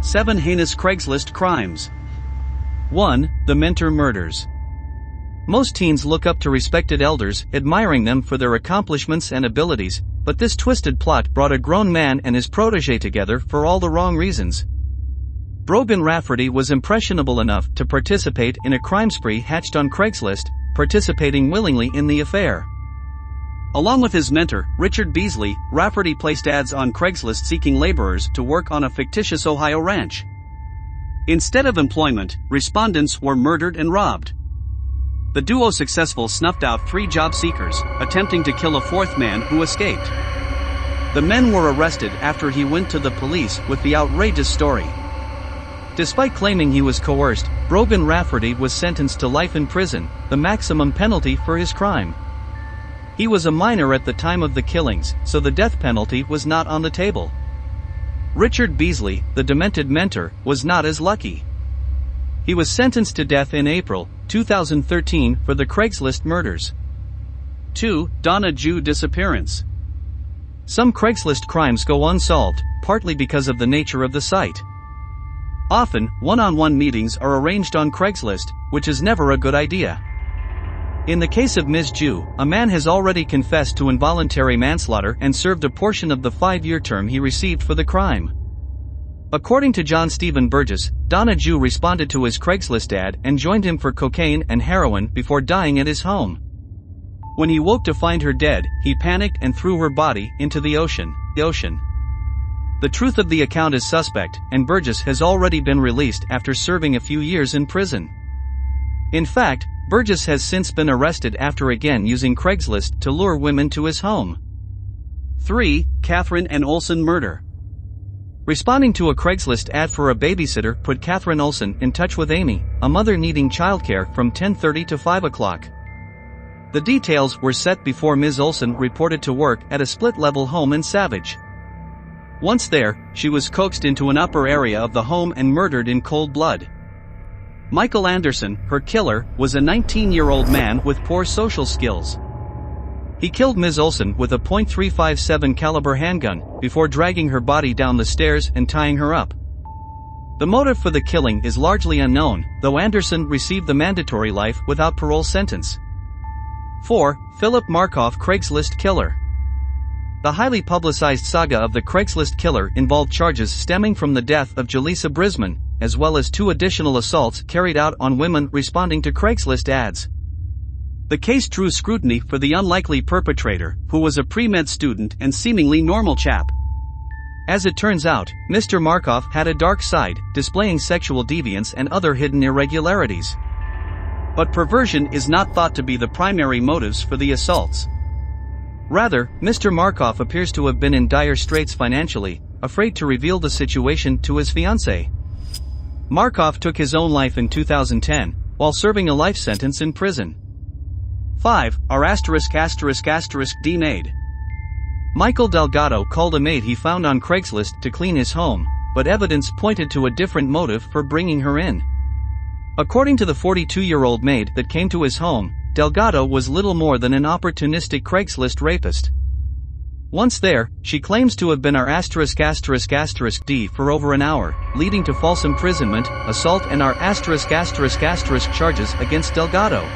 7 Heinous Craigslist Crimes. 1. The Mentor Murders. Most teens look up to respected elders, admiring them for their accomplishments and abilities, but this twisted plot brought a grown man and his protege together for all the wrong reasons. Brogan Rafferty was impressionable enough to participate in a crime spree hatched on Craigslist, participating willingly in the affair. Along with his mentor, Richard Beasley, Rafferty placed ads on Craigslist seeking laborers to work on a fictitious Ohio ranch. Instead of employment, respondents were murdered and robbed. The duo successfully snuffed out 3 job seekers, attempting to kill a 4th man who escaped. The men were arrested after he went to the police with the outrageous story. Despite claiming he was coerced, Brogan Rafferty was sentenced to life in prison, the maximum penalty for his crime. He was a minor at the time of the killings, so the death penalty was not on the table. Richard Beasley, the demented mentor, was not as lucky. He was sentenced to death in April 2013 for the Craigslist murders. 2. Donna Jew Disappearance. Some Craigslist crimes go unsolved, partly because of the nature of the site. Often, one-on-one meetings are arranged on Craigslist, which is never a good idea. In the case of Ms. Jew, a man has already confessed to involuntary manslaughter and served a portion of the 5-year term he received for the crime. According to John Stephen Burgess, Donna Jew responded to his Craigslist ad and joined him for cocaine and heroin before dying at his home. When he woke to find her dead, he panicked and threw her body into the ocean. The truth of the account is suspect, and Burgess has already been released after serving a few years in prison. In fact, Burgess has since been arrested after again using Craigslist to lure women to his home. 3. Catherine and Olsen murder. Responding to a Craigslist ad for a babysitter put Catherine Olsen in touch with Amy, a mother needing childcare from 10:30 to 5 o'clock. The details were set before Ms. Olsen reported to work at a split-level home in Savage. Once there, she was coaxed into an upper area of the home and murdered in cold blood. Michael Anderson, her killer, was a 19-year-old man with poor social skills. He killed Ms. Olsen with a .357 caliber handgun, before dragging her body down the stairs and tying her up. The motive for the killing is largely unknown, though Anderson received the mandatory life without parole sentence. 4. Phillip Markov Craigslist killer. The highly publicized saga of the Craigslist killer involved charges stemming from the death of Jaleesa Brisman, as well as 2 additional assaults carried out on women responding to Craigslist ads. The case drew scrutiny for the unlikely perpetrator, who was a pre-med student and seemingly normal chap. As it turns out, Mr. Markov had a dark side, displaying sexual deviance and other hidden irregularities. But perversion is not thought to be the primary motives for the assaults. Rather, Mr. Markov appears to have been in dire straits financially, afraid to reveal the situation to his fiancée. Markov took his own life in 2010, while serving a life sentence in prison. 5. Our ****D maid. Michael Delgado called a maid he found on Craigslist to clean his home, but evidence pointed to a different motive for bringing her in. According to the 42-year-old maid that came to his home, Delgado was little more than an opportunistic Craigslist rapist. Once there, she claims to have been our ****D for over an hour, leading to false imprisonment, assault and our ****charges against Delgado.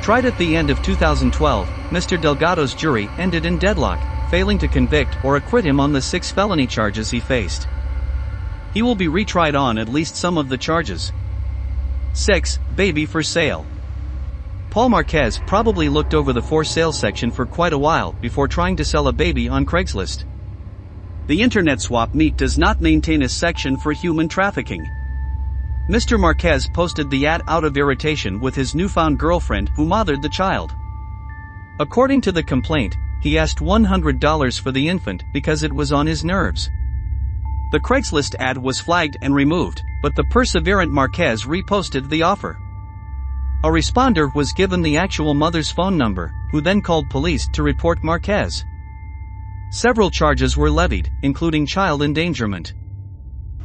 Tried at the end of 2012, Mr. Delgado's jury ended in deadlock, failing to convict or acquit him on the 6 felony charges he faced. He will be retried on at least some of the charges. 6. Baby for sale. Paul Marquez probably looked over the for sale section for quite a while before trying to sell a baby on Craigslist. The internet swap meet does not maintain a section for human trafficking. Mr. Marquez posted the ad out of irritation with his newfound girlfriend who mothered the child. According to the complaint, he asked $100 for the infant because it was on his nerves. The Craigslist ad was flagged and removed, but the perseverant Marquez reposted the offer. A responder was given the actual mother's phone number, who then called police to report Marquez. Several charges were levied, including child endangerment.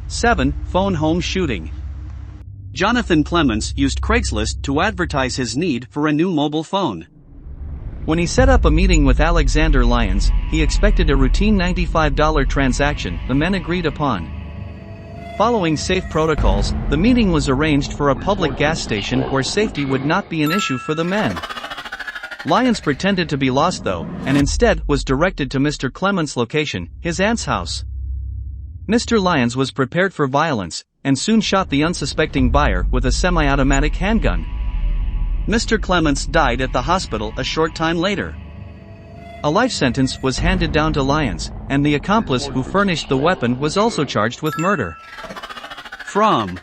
7. Phone home shooting. Jonathan Clemens used Craigslist to advertise his need for a new mobile phone. When he set up a meeting with Alexander Lyons, he expected a routine $95 transaction the men agreed upon. Following safe protocols, the meeting was arranged for a public gas station where safety would not be an issue for the men. Lyons pretended to be lost though, and instead was directed to Mr. Clement's location, his aunt's house. Mr. Lyons was prepared for violence, and soon shot the unsuspecting buyer with a semi-automatic handgun. Mr. Clements died at the hospital a short time later. A life sentence was handed down to Lyons, and the accomplice who furnished the weapon was also charged with murder. From